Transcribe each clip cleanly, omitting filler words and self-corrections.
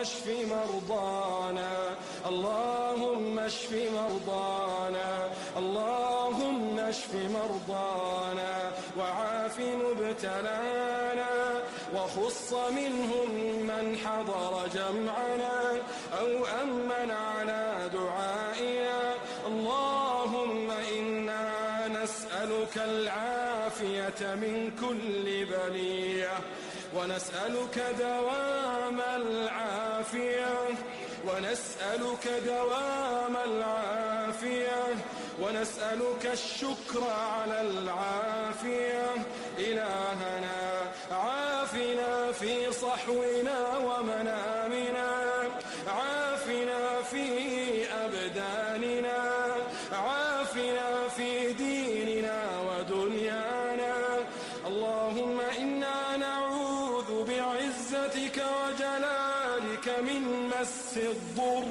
اشف مرضانا، اللهم اشف مرضانا، اللهم اشف مرضانا، وعاف مبتلانا، وخص منهم من حضر جمعنا أو أمن على دعائنا. اللهم إنا نسألك العافية من كل بلية، ونسألك دوام العافية، ونسألك دوام العافية، ونسألك الشكر على العافية. إلهنا عافنا في صحونا ومنامنا، عافنا في أبداننا، عافنا في ديننا ودنيانا. اللهم إنا نعوذ بعزتك وجلالك من مس الضر،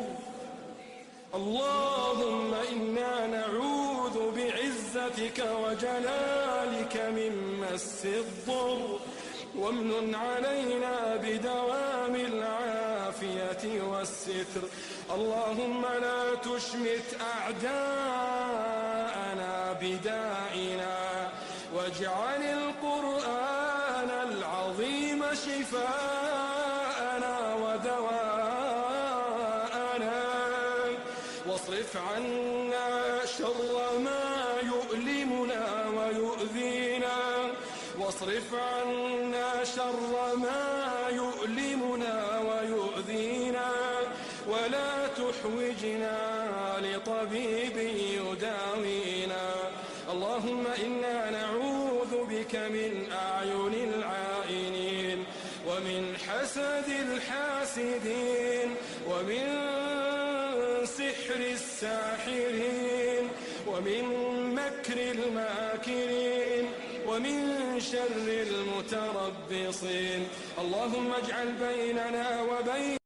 اللهم إنا نعوذ بعزتك وجلالك من مس الضر، وامنن علينا بدوام العافية والستر. اللهم لا تشمت أعداءنا بدائنا، واجعل القرآن العظيم شفاءنا ودواءنا، واصرف عنا شر ما يؤلمنا ويؤذينا، واصرف عنا شر ما يؤلمنا ويؤذينا، ولا تحوجنا لطبيب يداوينا. اللهم إنا نعوذ بك من أعين العائنين، ومن حسد الحاسدين، ومن سحر الساحرين، ومن مكر الماكرين، ومن شر المتربصين. اللهم اجعل بيننا وبين